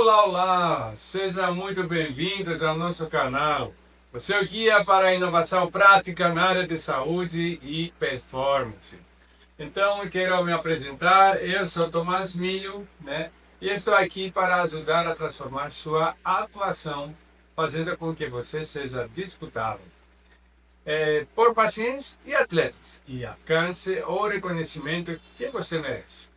Olá, olá! Sejam muito bem-vindos ao nosso canal. O seu guia para a inovação prática na área de saúde e performance. Então, eu quero me apresentar. Eu sou Tomás Milho, né? E estou aqui para ajudar a transformar sua atuação, fazendo com que você seja disputado por pacientes e atletas e alcance o reconhecimento que você merece.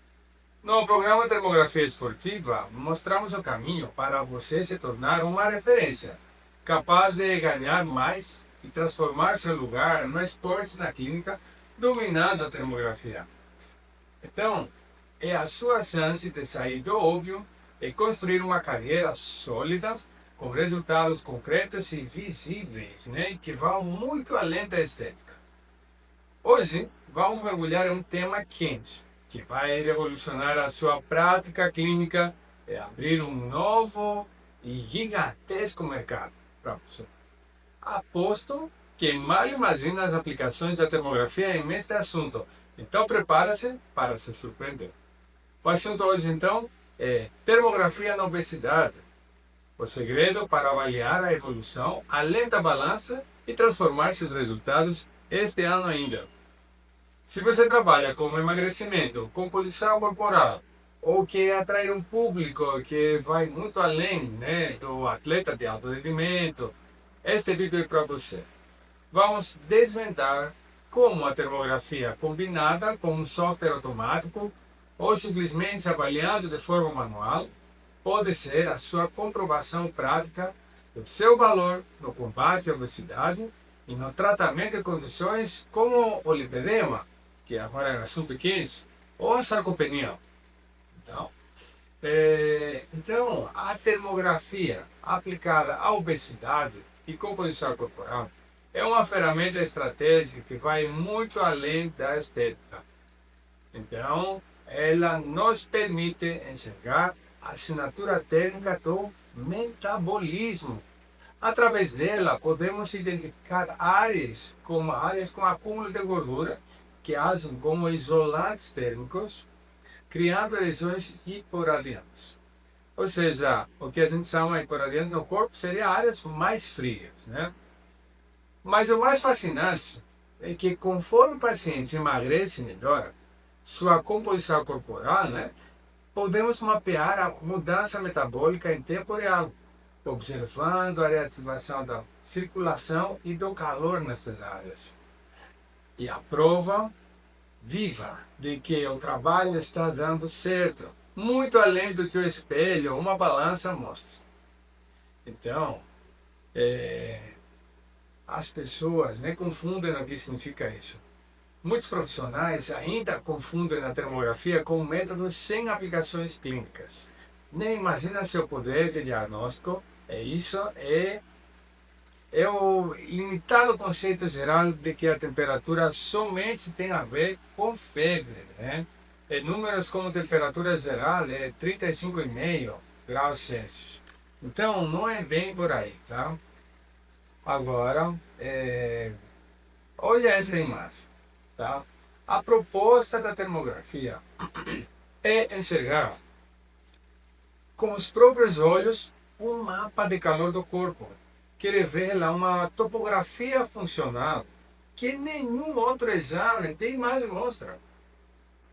No programa Termografia Esportiva, mostramos o caminho para você se tornar uma referência, capaz de ganhar mais e transformar seu lugar no esporte na clínica, dominando a termografia. Então, é a sua chance de sair do óbvio e construir uma carreira sólida, com resultados concretos e visíveis, né, que vão muito além da estética. Hoje, vamos mergulhar em um tema quente, que vai revolucionar a sua prática clínica e abrir um novo e gigantesco mercado para você. Aposto que mal imagina as aplicações da termografia neste assunto, então prepara-se para se surpreender. O assunto hoje, então, é termografia na obesidade, o segredo para avaliar a evolução além da balança e transformar seus resultados este ano ainda. Se você trabalha com emagrecimento, composição corporal, ou quer atrair um público que vai muito além, né, do atleta de alto rendimento, este vídeo é para você. Vamos desvendar como a termografia combinada com um software automático ou simplesmente avaliando de forma manual pode ser a sua comprovação prática do seu valor no combate à obesidade e no tratamento de condições como o lipedema, que agora é um assunto quente, ou a sarcopenia. Então, a termografia aplicada à obesidade e composição corporal é uma ferramenta estratégica que vai muito além da estética. Então, ela nos permite enxergar a assinatura técnica do metabolismo. Através dela, podemos identificar áreas com acúmulo de gordura que agem como isolantes térmicos, criando lesões hiporadiantes. Ou seja, o que a gente chama de hiporadiante no corpo seria áreas mais frias, né? Mas o mais fascinante é que conforme o paciente emagrece melhor, sua composição corporal, né, podemos mapear a mudança metabólica em tempo real, observando a reativação da circulação e do calor nestas áreas. E a prova viva de que o trabalho está dando certo, muito além do que o espelho ou uma balança mostra. Então, as pessoas, né, confundem o que significa isso. Muitos profissionais ainda confundem a termografia com um método sem aplicações clínicas. Nem imagina seu poder de diagnóstico, isso é o limitado conceito geral de que a temperatura somente tem a ver com febre, né? Números como temperatura geral é 35,5 graus Celsius. Então, não é bem por aí, tá? Agora, olha essa imagem, tá? A proposta da termografia é enxergar com os próprios olhos um mapa de calor do corpo, que revela uma topografia funcional que nenhum outro exame tem mais mostra.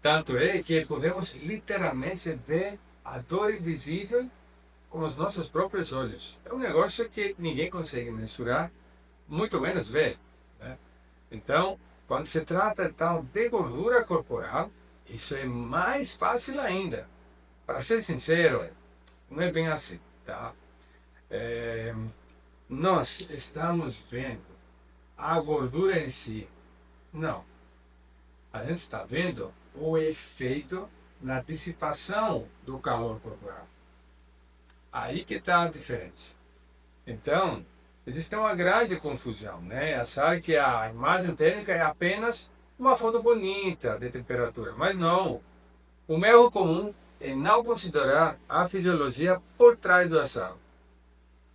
Tanto é que podemos literalmente ver a dor invisível com os nossos próprios olhos. É um negócio que ninguém consegue mensurar, muito menos ver, né? Então, quando se trata então de gordura corporal, isso é mais fácil ainda. Para ser sincero, não é bem assim, tá? Nós estamos vendo a gordura em si. Não. A gente está vendo o efeito na dissipação do calor corporal. Aí que está a diferença. Então, existe uma grande confusão, né? Achar que a imagem térmica é apenas uma foto bonita de temperatura. Mas não. O erro comum é não considerar a fisiologia por trás do ação.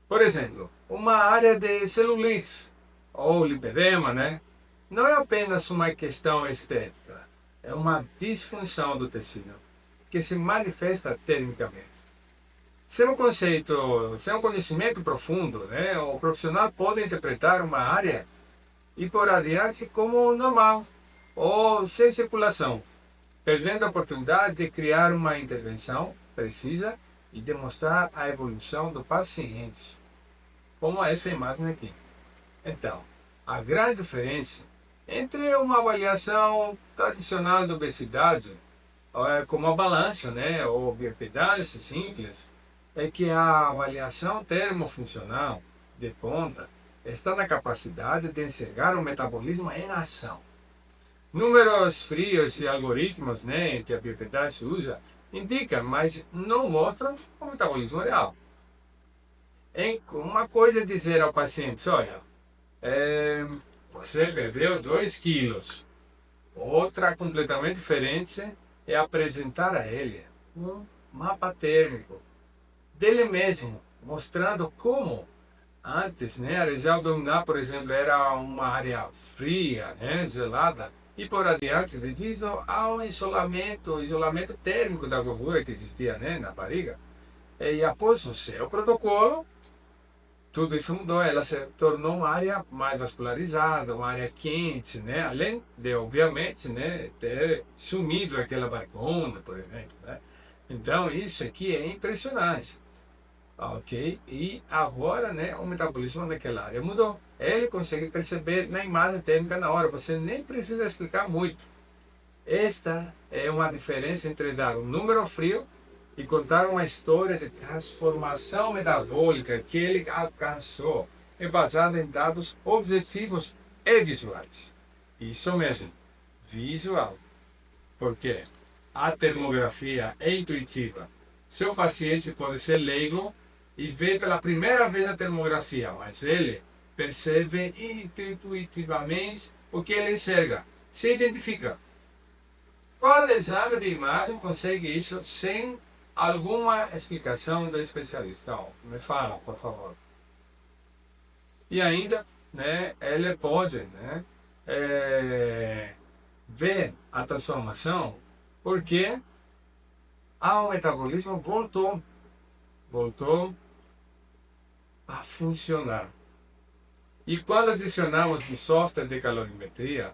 Por exemplo, uma área de celulite ou lipedema, né? Não é apenas uma questão estética, é uma disfunção do tecido que se manifesta termicamente. Sem um conceito, sem um conhecimento profundo, né, o profissional pode interpretar uma área e por adiante como normal ou sem circulação, perdendo a oportunidade de criar uma intervenção precisa e demonstrar a evolução do paciente, como esta imagem aqui. Então, a grande diferença entre uma avaliação tradicional de obesidade, como a balança, né, ou bioimpedância simples, é que a avaliação termofuncional de ponta está na capacidade de enxergar o metabolismo em ação. Números frios e algoritmos, né, que a bioimpedância usa indicam, mas não mostram o metabolismo real. Uma coisa é dizer ao paciente, olha, você perdeu 2 quilos. Outra completamente diferente é apresentar a ele um mapa térmico dele mesmo, mostrando como antes, né, a região abdominal, por exemplo, era uma área fria, né, gelada, e por adiante, devido ao isolamento térmico da gordura que existia, né, na barriga. E após o seu protocolo, tudo isso mudou, ela se tornou uma área mais vascularizada, uma área quente, né? Além de, obviamente, né, ter sumido aquela barrigona, por exemplo, né? Então, isso aqui é impressionante, ok? E agora, né, o metabolismo daquela área mudou. Ele consegue perceber na imagem térmica na hora, você nem precisa explicar muito. Esta é uma diferença entre dar um número frio e contar uma história de transformação metabólica que ele alcançou, é baseada em dados objetivos e visuais. Isso mesmo, visual. Porque a termografia é intuitiva. Seu paciente pode ser leigo e ver pela primeira vez a termografia, mas ele percebe intuitivamente o que ele enxerga, se identifica. Qual exame de imagem consegue isso sem alguma explicação do especialista? Então, me fala, por favor. E ainda, né, ele pode, né, ver a transformação porque o metabolismo voltou a funcionar. E quando adicionamos um software de calorimetria,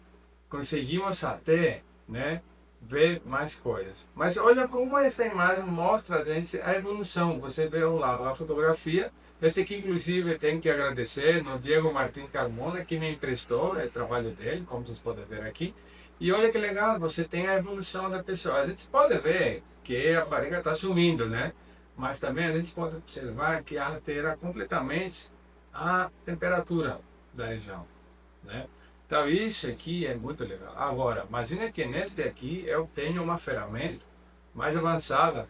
conseguimos até, né, ver mais coisas. Mas olha como essa imagem mostra a gente a evolução. Você vê ao lado a fotografia. Esse aqui, inclusive, tem que agradecer no Diego Martin Carmona, que me emprestou o trabalho dele, como vocês podem ver aqui. E olha que legal, você tem a evolução da pessoa. A gente pode ver que a barriga está sumindo, né? Mas também a gente pode observar que altera completamente a temperatura da região, né? Então isso aqui é muito legal. Agora, imagina que neste aqui eu tenho uma ferramenta mais avançada,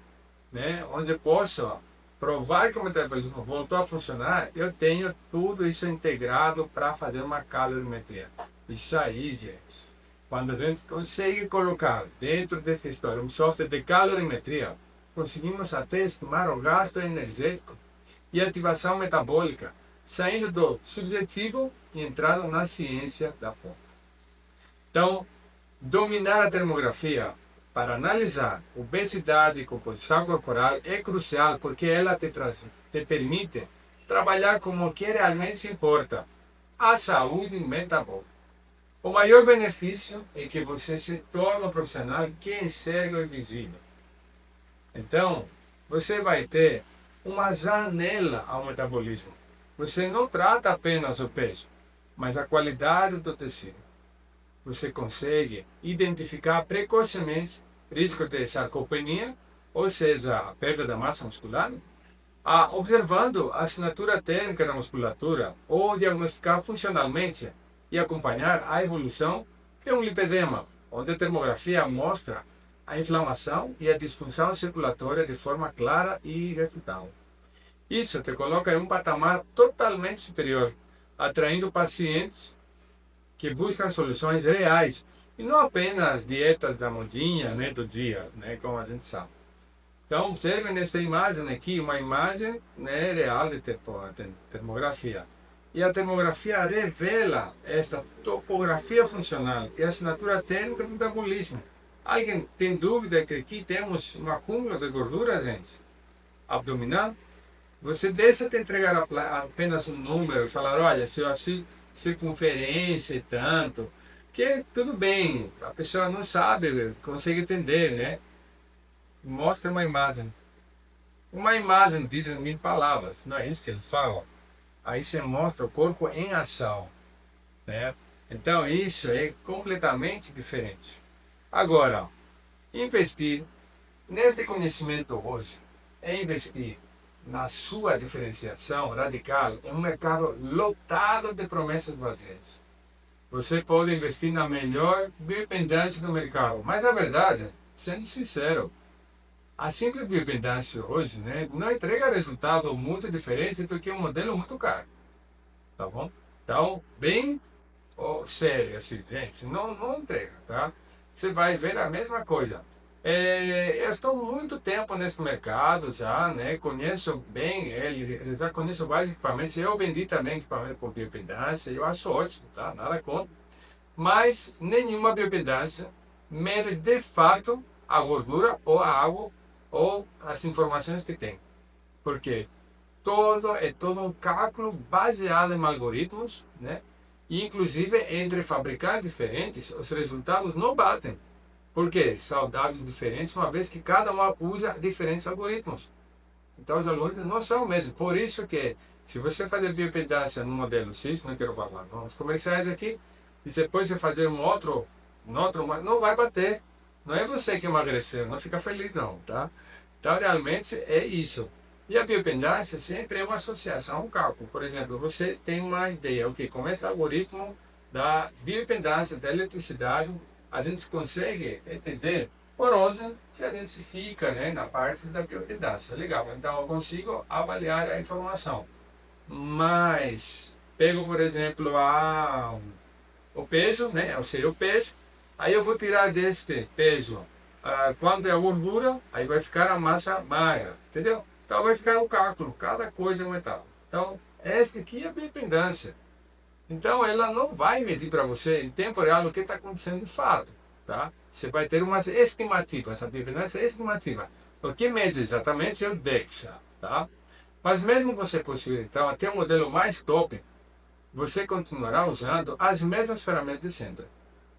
né, onde eu posso provar que o metabolismo voltou a funcionar. Eu tenho tudo isso integrado para fazer uma calorimetria. Isso aí, gente, quando a gente consegue colocar dentro dessa história um software de calorimetria, conseguimos até estimar o gasto energético e ativação metabólica, saindo do subjetivo e entrando na ciência da ponta. Então, dominar a termografia para analisar obesidade e composição corporal é crucial porque ela te permite trabalhar com o que realmente importa, a saúde metabólica. O maior benefício é que você se torna um profissional que enxerga o invisível. Então, você vai ter uma janela ao metabolismo. Você não trata apenas o peso, mas a qualidade do tecido. Você consegue identificar precocemente risco de sarcopenia, ou seja, a perda da massa muscular, observando a assinatura térmica da musculatura, ou diagnosticar funcionalmente e acompanhar a evolução de um lipedema, onde a termografia mostra a inflamação e a disfunção circulatória de forma clara e irrefutável. Isso te coloca em um patamar totalmente superior, atraindo pacientes que buscam soluções reais e não apenas dietas da modinha, né, do dia, né, como a gente sabe. Então, observe nesta imagem aqui, uma imagem, né, real de termografia. E a termografia revela esta topografia funcional e a assinatura térmica do metabolismo. Alguém tem dúvida que aqui temos um acúmulo de gordura, gente? abdominal, você deixa de entregar apenas um número, falar, olha, se eu assim, circunferência e tanto, que tudo bem, a pessoa não sabe, consegue entender, né? Mostra uma imagem. Uma imagem diz em 1000 palavras, não é isso que eles falam? Aí você mostra o corpo em ação, né? Então isso é completamente diferente. Agora, investir neste conhecimento hoje é investir na sua diferenciação radical em um mercado lotado de promessas vazias. Você pode investir na melhor bioimpedância do mercado, mas na verdade, sendo sincero, a simples bioimpedância hoje, né, não entrega resultado muito diferente do que um modelo muito caro, tá bom? Então, bem sério, assim, gente, não entrega, tá? Você vai ver a mesma coisa. Eu estou muito tempo nesse mercado já, né? Conheço bem ele, já conheço vários equipamentos. Eu vendi também equipamento com bioimpedância, eu acho ótimo, tá? Nada contra. Mas nenhuma bioimpedância mede de fato a gordura ou a água ou as informações que tem. Por quê? É todo um cálculo baseado em algoritmos, né? E inclusive entre fabricantes diferentes, os resultados não batem. Por quê? São dados diferentes, uma vez que cada uma usa diferentes algoritmos. Então os algoritmos não são o mesmo. Por isso que, se você fazer bioimpedância no modelo X, não quero falar, não, os comerciais aqui, e depois você fazer não vai bater. Não é você que emagreceu, não fica feliz não, tá? Então realmente é isso. E a bioimpedância sempre é uma associação, um cálculo. Por exemplo, você tem uma ideia, ok, com esse algoritmo da bioimpedância, da eletricidade, a gente consegue entender por onde que a gente fica, né, na parte da bioimpedância. Legal, então eu consigo avaliar a informação. Mas, pego por exemplo o peso, né, ou seja, o peso, aí eu vou tirar deste peso quanto é a gordura, aí vai ficar a massa magra, entendeu? Então vai ficar um cálculo, cada coisa é um etapa. Então, esta aqui é a bioimpedância. Então ela não vai medir para você em tempo real o que está acontecendo de fato, tá? Você vai ter uma estimativa, essa bioimpedância é estimativa. O que mede exatamente é o DEXA, tá? Mas mesmo você possuir então até um modelo mais top, você continuará usando as mesmas ferramentas de sempre,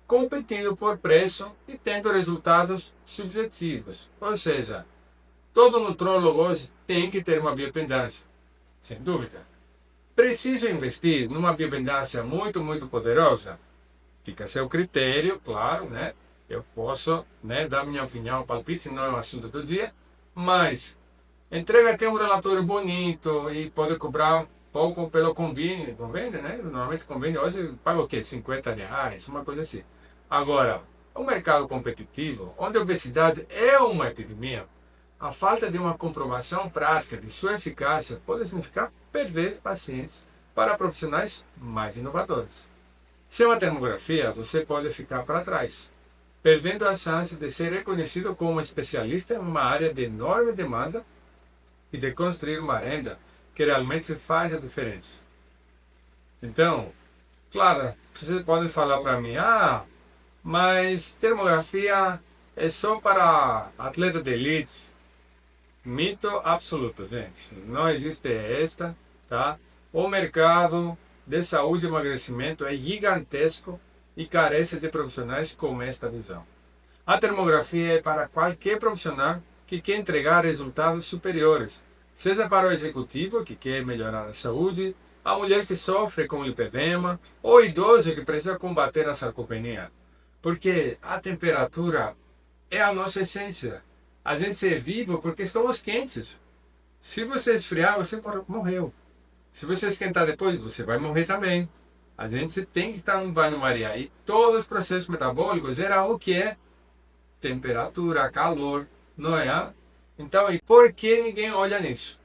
competindo por preço e tendo resultados subjetivos. Ou seja, todo nutrólogo hoje tem que ter uma bioimpedância, sem dúvida. Preciso investir numa bioimpedância muito poderosa? Fica a seu critério, claro, né? Eu posso, né, dar minha opinião, palpite, não é um assunto do dia, mas entrega até um relatório bonito e pode cobrar pouco pelo convênio, né? Normalmente convênio hoje paga o quê? R$ 50, uma coisa assim. Agora, o mercado competitivo, onde a obesidade é uma epidemia, a falta de uma comprovação prática de sua eficácia pode significar perder pacientes para profissionais mais inovadores. Sem uma termografia, você pode ficar para trás, perdendo a chance de ser reconhecido como especialista em uma área de enorme demanda e de construir uma renda que realmente faz a diferença. Então, claro, vocês podem falar para mim, mas termografia é só para atleta de elite. Mito absoluto, gente. Não existe esta, tá? O mercado de saúde e emagrecimento é gigantesco e carece de profissionais com esta visão. A termografia é para qualquer profissional que quer entregar resultados superiores, seja para o executivo que quer melhorar a saúde, a mulher que sofre com lipedema ou o idoso que precisa combater a sarcopenia. Porque a temperatura é a nossa essência. A gente é vivo porque estamos quentes. Se você esfriar, você morreu. Se você esquentar depois, você vai morrer também. A gente tem que estar no banho-maria. E todos os processos metabólicos geram o que é temperatura, calor, não é? Então, e por que ninguém olha nisso?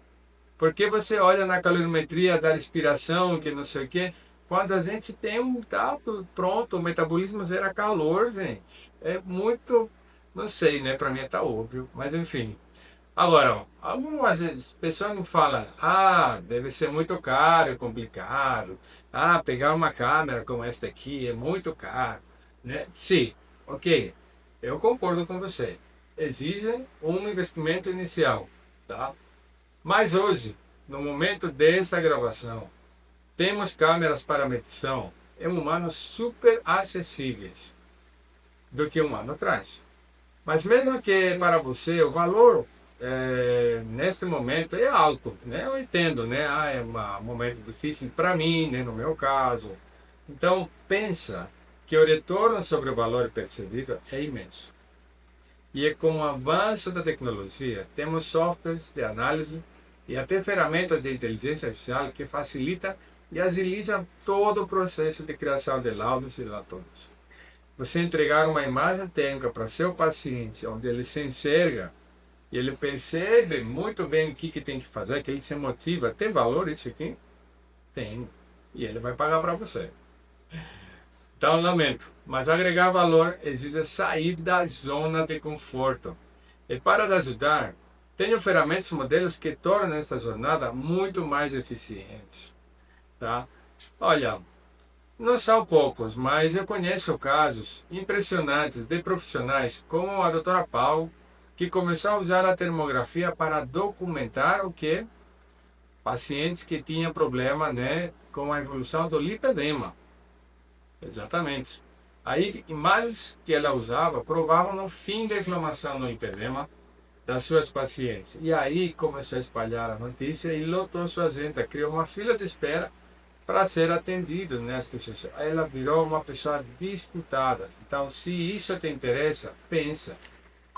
Por que você olha na calorimetria da respiração, que não sei o quê, quando a gente tem um dado pronto, o metabolismo gera calor, gente. É muito, não sei, né? Para mim tá óbvio, mas enfim. Agora, algumas pessoas me falam, deve ser muito caro, é complicado. Pegar uma câmera como esta aqui é muito caro, né? Sim, ok, eu concordo com você. Exige um investimento inicial, tá? Mas hoje, no momento desta gravação, temos câmeras para medição em humanos super acessíveis do que um ano atrás. Mas mesmo que para você o valor neste momento é alto, né? Eu entendo, né? É um momento difícil para mim, né? No meu caso. Então pensa que o retorno sobre o valor percebido é imenso. E com o avanço da tecnologia, temos softwares de análise e até ferramentas de inteligência artificial que facilitam e agilizam todo o processo de criação de laudos e relatórios. Você entregar uma imagem técnica para seu paciente, onde ele se enxerga e ele percebe muito bem o que tem que fazer, que ele se motiva. Tem valor isso aqui? Tem. E ele vai pagar para você. Então, lamento, mas agregar valor exige sair da zona de conforto. E para ajudar, tenho ferramentas e modelos que tornam esta jornada muito mais eficiente. Tá? Olha, não são poucos, mas eu conheço casos impressionantes de profissionais como a doutora Paula, que começou a usar a termografia para documentar o que? Pacientes que tinham problema, né, com a evolução do lipedema. Exatamente. Aí, imagens que ela usava provavam o fim da inflamação no lipedema das suas pacientes. E aí começou a espalhar a notícia e lotou sua agenda, criou uma fila de espera para ser atendido, né, as pessoas. Ela virou uma pessoa disputada. Então, se isso te interessa, pensa.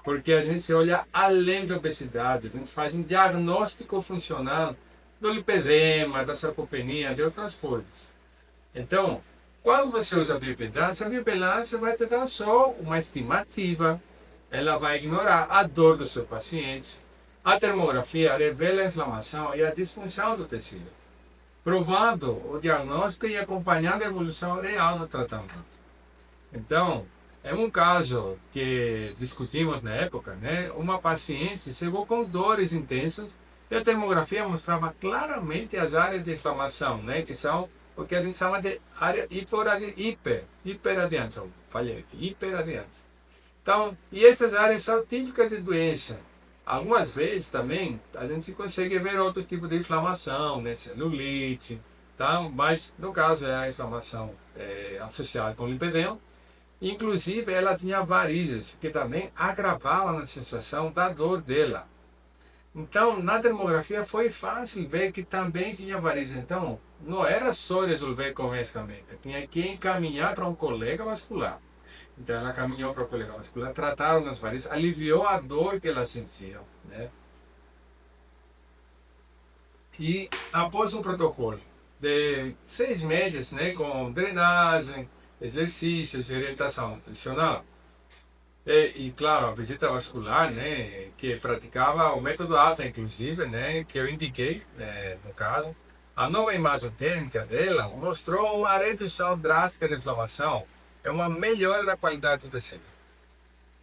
Porque a gente olha além da obesidade, a gente faz um diagnóstico funcional do lipedema, da sarcopenia, de outras coisas. Então, quando você usa a bioimpedância vai te dar só uma estimativa. Ela vai ignorar a dor do seu paciente. A termografia revela a inflamação e a disfunção do tecido, provando o diagnóstico e acompanhando a evolução real no tratamento. Então, é um caso que discutimos na época, né? Uma paciente chegou com dores intensas e a termografia mostrava claramente as áreas de inflamação, né? Que são o que a gente chama de área hiperadiante. Falei aqui, hiperadiante. Então, e essas áreas são típicas de doença. Algumas vezes também a gente consegue ver outros tipos de inflamação, né? Celulite, tá? Mas no caso é a inflamação associada com lipedema. Inclusive ela tinha varizes, que também agravavam a sensação da dor dela. Então, na termografia foi fácil ver que também tinha varizes. Então, não era só resolver com medicamento, tinha que encaminhar para um colega vascular. Então, ela caminhou para o colega vascular, trataram as varizes, aliviou a dor que ela sentia, né? E após um protocolo de 6 meses, né, com drenagem, exercícios e orientação nutricional, e claro, a visita vascular, né, que praticava o método ATA, inclusive, né, que eu indiquei, no caso, a nova imagem térmica dela mostrou uma redução drástica de inflamação e uma melhora da qualidade do tecido.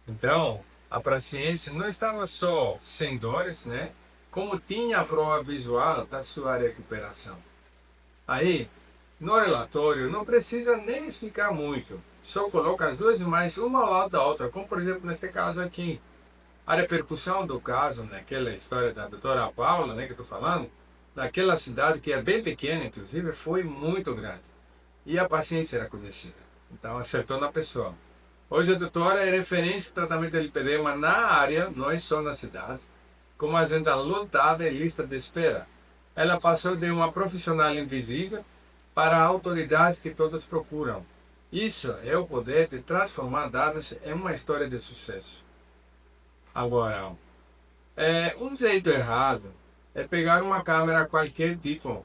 Então, a paciente não estava só sem dores, né, como tinha a prova visual da sua recuperação. Aí, no relatório, não precisa nem explicar muito, só coloca as duas imagens uma ao lado da outra, como por exemplo neste caso aqui. A repercussão do caso, naquela história da doutora Paula, né, que eu estou falando, naquela cidade que é bem pequena, inclusive, foi muito grande. E a paciente era conhecida, então acertou na pessoa. Hoje a doutora é referência em tratamento de lipedema na área, não é só na cidade, com uma agenda lotada e lista de espera. Ela passou de uma profissional invisível para a autoridade que todos procuram. Isso é o poder de transformar dados em uma história de sucesso. Agora, um jeito errado é pegar uma câmera qualquer tipo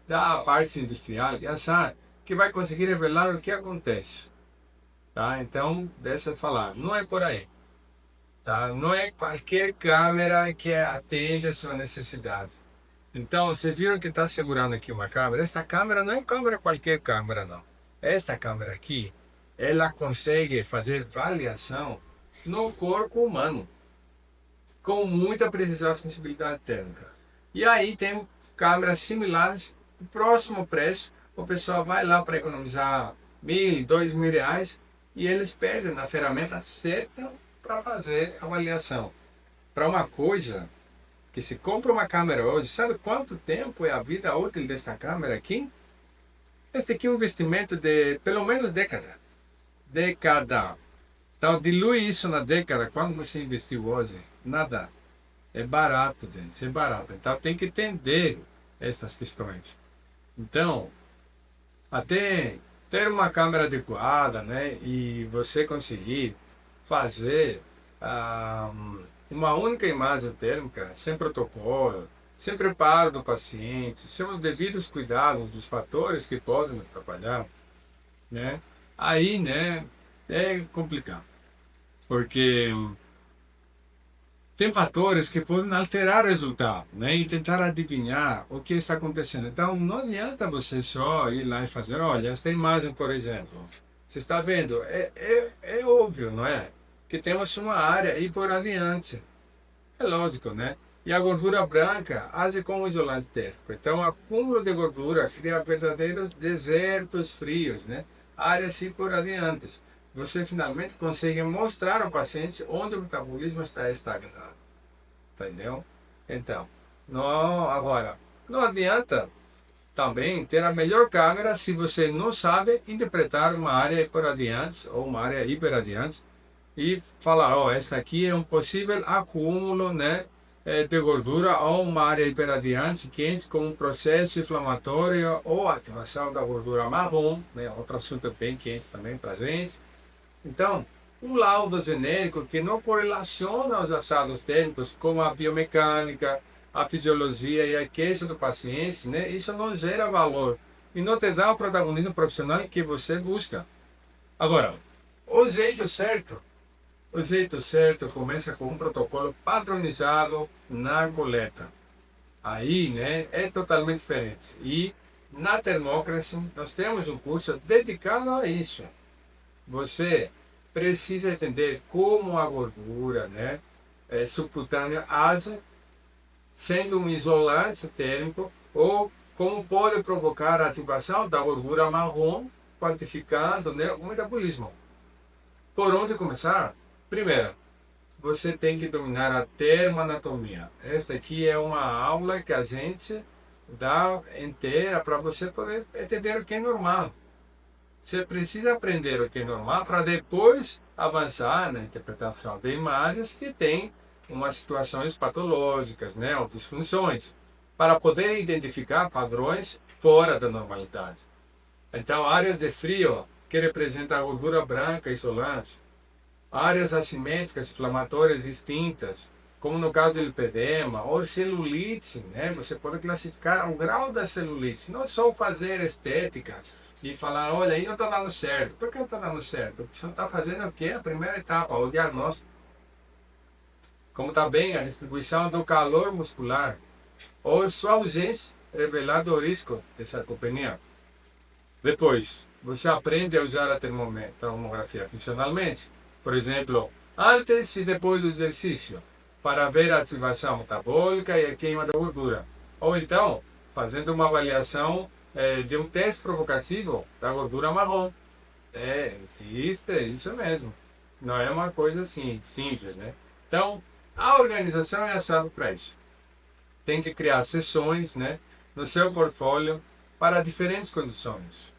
da parte industrial e achar que vai conseguir revelar o que acontece. Tá? Então, deixa eu falar, não é por aí. Tá? Não é qualquer câmera que atende a sua necessidade. Então, vocês viram que está segurando aqui uma câmera? Esta câmera não é câmera qualquer câmera, não. Esta câmera aqui, ela consegue fazer avaliação no corpo humano, com muita precisão e sensibilidade térmica. E aí tem câmeras similares, do próximo preço, o pessoal vai lá para economizar R$ 1.000, R$ 2.000, e eles perdem na ferramenta certa para fazer a avaliação. Para uma coisa que se compra uma câmera hoje, sabe quanto tempo é a vida útil desta câmera aqui? Este aqui é um investimento de pelo menos década. Década. Então, dilui isso na década. Quando você investiu hoje? Nada. É barato, gente. É barato. Então, tem que entender estas questões. Então, até ter uma câmera adequada, né? E você conseguir fazer uma única imagem térmica, sem protocolo, sem preparo do paciente, sem os devidos cuidados dos fatores que podem atrapalhar, né? Aí, né, é complicado, porque tem fatores que podem alterar o resultado, né? E tentar adivinhar o que está acontecendo. Então, não adianta você só ir lá e fazer, olha, esta imagem, por exemplo, você está vendo, é óbvio, não é? Que temos uma área hiporadiante. É lógico, né? E a gordura branca age como isolante térmico. Então, o acúmulo de gordura cria verdadeiros desertos frios, né? Áreas hiporadiantes. Você finalmente consegue mostrar ao paciente onde o metabolismo está estagnado. Entendeu? Então, não, agora, não adianta também ter a melhor câmera se você não sabe interpretar uma área hiporadiante ou uma área hiperadiante e falar, ó, essa aqui é um possível acúmulo, né, de gordura ou uma área hiperadiante quente com um processo inflamatório ou ativação da gordura marrom, né, outro assunto bem quente também para a gente. Então, um laudo genérico que não correlaciona os achados técnicos como a biomecânica, a fisiologia e a queixa do paciente, né, isso não gera valor e não te dá o protagonismo profissional que você busca. Agora, o jeito certo o jeito certo começa com um protocolo padronizado na coleta. Aí, né, é totalmente diferente. E na Thermocracy nós temos um curso dedicado a isso. Você precisa entender como a gordura, né, subcutânea age sendo um isolante térmico ou como pode provocar a ativação da gordura marrom, quantificando, né, o metabolismo. Por onde começar? Primeiro, você tem que dominar a termoanatomia. Esta aqui é uma aula que a gente dá inteira para você poder entender o que é normal. Você precisa aprender o que é normal para depois avançar na interpretação de imagens que têm umas situações patológicas, né, ou disfunções, para poder identificar padrões fora da normalidade. Então, áreas de frio que representam a gordura branca isolante, áreas assimétricas inflamatórias distintas, como no caso do lipedema ou celulite, né? Você pode classificar o grau da celulite, não só fazer estética e falar, olha, aí não está dando certo. Por que não está dando certo? Porque você não está fazendo o quê? A primeira etapa, o diagnóstico. Como também a distribuição do calor muscular ou sua ausência revelando o risco de sarcopenia. Depois, você aprende a usar a termografia funcionalmente. Por exemplo, antes e depois do exercício, para ver a ativação metabólica e a queima da gordura. Ou então, fazendo uma avaliação de um teste provocativo da gordura marrom. Existe, isso mesmo. Não é uma coisa assim, simples, né? Então, a organização é assado para isso. Tem que criar sessões, né, no seu portfólio para diferentes condições,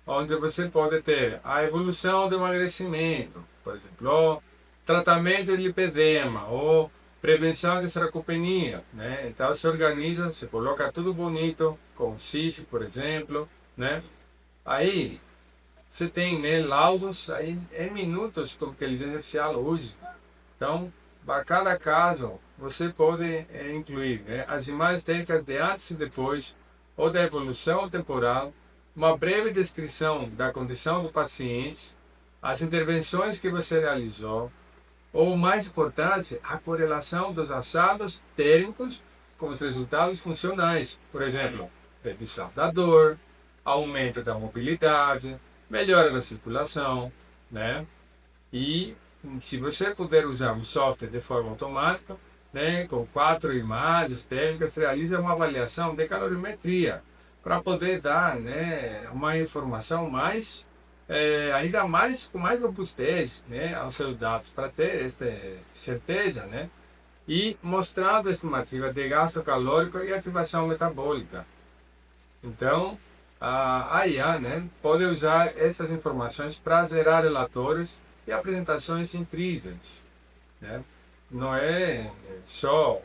onde você pode ter a evolução do emagrecimento, por exemplo, ou tratamento de lipedema, ou prevenção de sarcopenia, né? Então se organiza, se coloca tudo bonito, com CIF, por exemplo, né? Aí você tem, né, laudos aí em minutos com inteligência artificial hoje. Então, para cada caso, você pode incluir, né, as imagens técnicas de antes e depois, ou da evolução temporal, uma breve descrição da condição do paciente, as intervenções que você realizou, ou o mais importante, a correlação dos achados térmicos com os resultados funcionais. Por exemplo, redução da dor, aumento da mobilidade, melhora da circulação, né? E se você puder usar um software de forma automática, né, com 4 imagens térmicas, realiza uma avaliação de calorimetria para poder dar, né, uma informação mais, ainda mais com mais robustez, né, aos seus dados, para ter esta certeza, né, e mostrando a estimativa de gasto calórico e ativação metabólica. Então, a IA, né, pode usar essas informações para gerar relatórios e apresentações incríveis, né? Não é só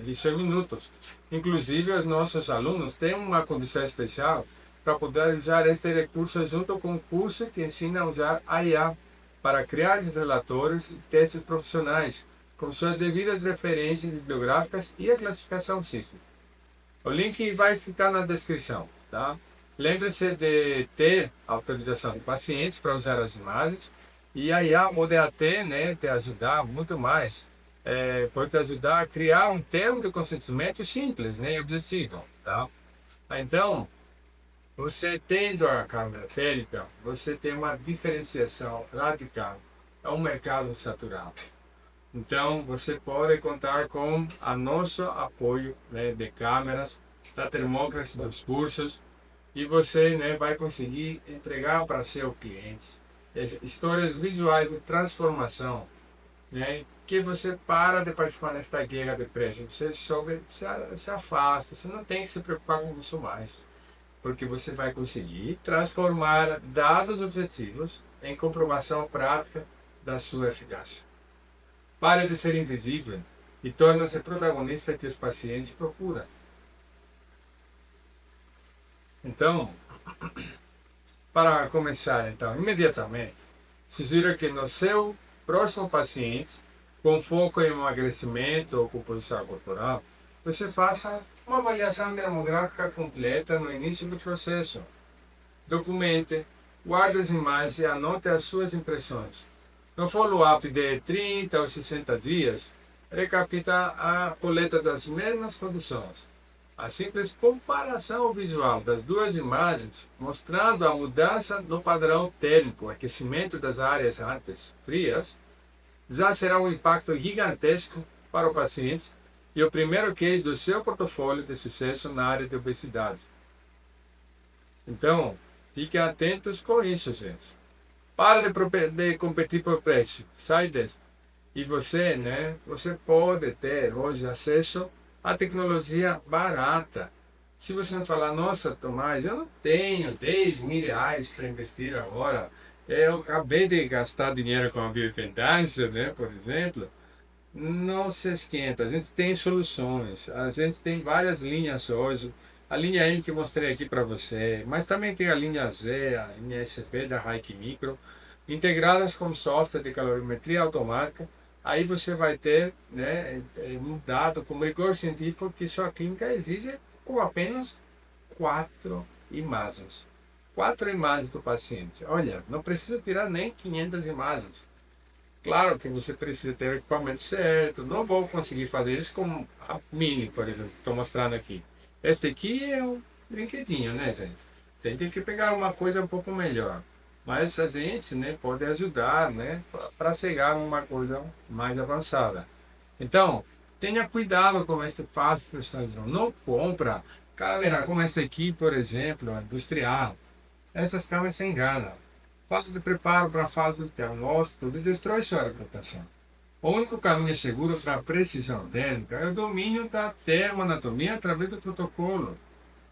isso em minutos. Inclusive, os nossos alunos têm uma condição especial para poder usar este recurso junto com o curso que ensina a usar a IA para criar esses relatórios e testes profissionais, com suas devidas referências bibliográficas e a classificação CIFI. O link vai ficar na descrição, tá? Lembre-se de ter autorização do paciente para usar as imagens e a IA pode até, né, te ajudar muito mais. Pode te ajudar a criar um termo de consentimento simples, né, e objetivo, tá? Então, você tendo a câmera térmica, você tem uma diferenciação radical. É um mercado saturado. Então, você pode contar com o nosso apoio, né, de câmeras, da termógrafos dos cursos, e você, né, vai conseguir entregar para seu cliente histórias visuais de transformação, né, que você para de participar nesta guerra de preço, você se afasta, você não tem que se preocupar com isso mais, porque você vai conseguir transformar dados objetivos em comprovação prática da sua eficácia. Pare de ser invisível e torne-se protagonista que os pacientes procuram. Então, para começar, então, imediatamente, sugiro que no seu próximo paciente, com foco em emagrecimento ou composição corporal, você faça uma avaliação demográfica completa no início do processo. Documente, guarde as imagens e anote as suas impressões. No follow-up de 30 ou 60 dias, recapita a coleta das mesmas condições. A simples comparação visual das duas imagens, mostrando a mudança no padrão térmico, aquecimento das áreas antes frias, já será um impacto gigantesco para o paciente e o primeiro case do seu portfólio de sucesso na área de obesidade. Então, fiquem atentos com isso, gente. Para de competir por preço, sai desse. E você, né, você pode ter hoje acesso à tecnologia barata. Se você não falar, nossa, Tomás, eu não tenho 10 mil reais para investir agora, eu acabei de gastar dinheiro com a bioimpedância, né, por exemplo, não se esquenta, a gente tem soluções, a gente tem várias linhas hoje, a linha M que eu mostrei aqui para você, mas também tem a linha Z, a linha SP da Hike Micro, integradas com software de calorimetria automática. Aí você vai ter, né, um dado com rigor científico que sua clínica exige com apenas 4 imagens. 4 imagens do paciente. Olha, não precisa tirar nem 500 imagens. Claro que você precisa ter o equipamento certo. Não vou conseguir fazer isso com a Mini, por exemplo, que estou mostrando aqui. Este aqui é um brinquedinho, né, gente? Tem que pegar uma coisa um pouco melhor. Mas a gente, né, pode ajudar, né, para chegar a uma coisa mais avançada. Então, tenha cuidado com este fácil personalização. Não compra câmera como esta aqui, por exemplo, industrial. Essas câmeras se enganam. Falta de preparo para falta de diagnóstico e destrói sua reputação. O único caminho seguro para a precisão térmica é o domínio da termoanatomia através do protocolo,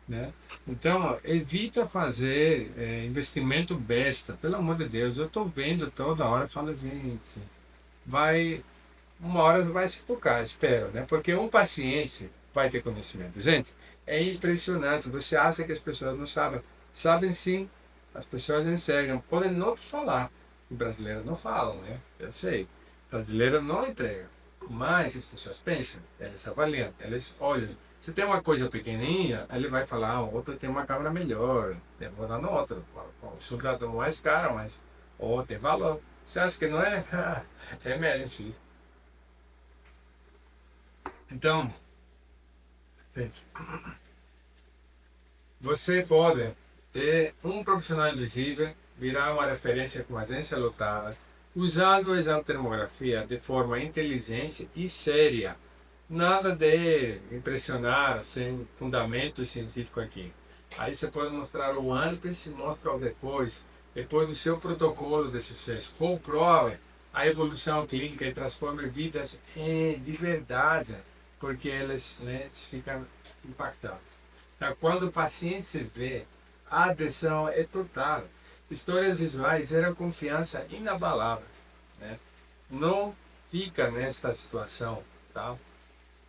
né? Então, evita fazer investimento besta. Pelo amor de Deus, eu estou vendo toda hora, falo, gente, uma hora vai se tocar, espero, né? Porque um paciente vai ter conhecimento. Gente, é impressionante. Você acha que as pessoas não sabem? Sabem sim. As pessoas enxergam, podem não te falar. Os brasileiros não falam, né? Eu sei. Brasileiro não entrega. Mas as pessoas pensam, eles avaliam, eles olham. Se tem uma coisa pequenininha, ele vai falar, o outro tem uma câmera melhor, eu vou dar no outro. O soldado mais caro, mas ou tem valor. Você acha que não é? É mesmo, sim. Então, gente, você pode ter um profissional invisível, virar uma referência com agência lotada, usando a exotermografia de forma inteligente e séria. Nada de impressionar sem fundamento científico aqui. Aí você pode mostrar o antes e mostra o depois. Depois do seu protocolo de sucesso. Comprove a evolução clínica e transforma vidas de verdade, porque eles, né, ficam impactados. Então, quando o paciente se vê, a adesão é total. Histórias visuais geram confiança inabalável, né? Não fica nesta situação, tá?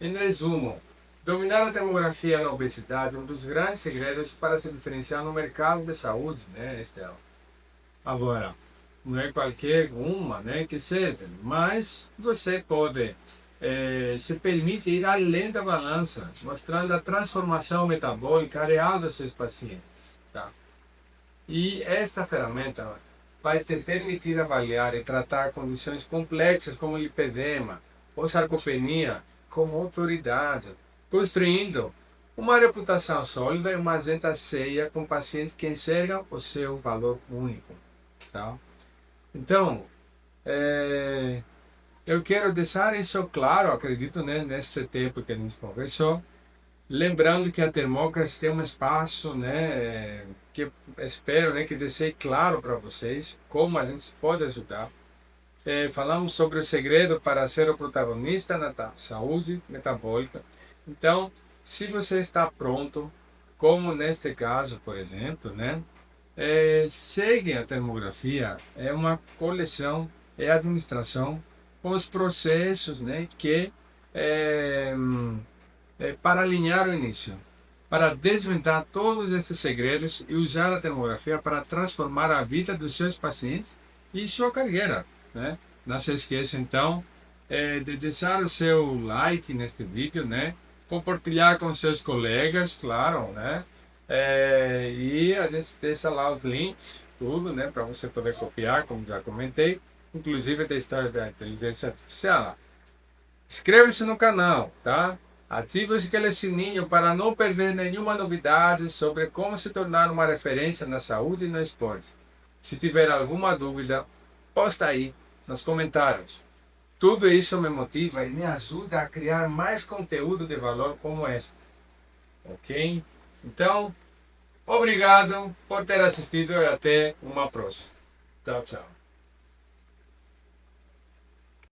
Em resumo, dominar a demografia na obesidade é um dos grandes segredos para se diferenciar no mercado de saúde, né, Estela? Agora, não é qualquer uma, né, que serve, mas você pode se permite ir além da balança, mostrando a transformação metabólica real dos seus pacientes, tá? E esta ferramenta vai te permitir avaliar e tratar condições complexas como lipedema ou sarcopenia com autoridade, construindo uma reputação sólida e uma agenda cheia com pacientes que enxergam o seu valor único, tá? Então, eu quero deixar isso claro, acredito, né, neste tempo que a gente conversou, lembrando que a Thermocracy tem um espaço, né, que espero, né, que deixei claro para vocês como a gente pode ajudar. Falamos sobre o segredo para ser o protagonista na saúde metabólica. Então, se você está pronto, como neste caso, por exemplo, né, segue a termografia, é uma coleção, é administração com os processos, né, que para alinhar o início, para desvendar todos esses segredos e usar a termografia para transformar a vida dos seus pacientes e sua carreira, né? Não se esqueça então de deixar o seu like neste vídeo, né? Compartilhar com seus colegas, claro, né? E a gente deixa lá os links, tudo, né? Para você poder copiar, como já comentei, inclusive da história da inteligência artificial. Inscreva-se no canal, tá? Ative aquele sininho para não perder nenhuma novidade sobre como se tornar uma referência na saúde e no esporte. Se tiver alguma dúvida, posta aí nos comentários. Tudo isso me motiva e me ajuda a criar mais conteúdo de valor como esse. Ok? Então, obrigado por ter assistido e até uma próxima. Tchau, tchau.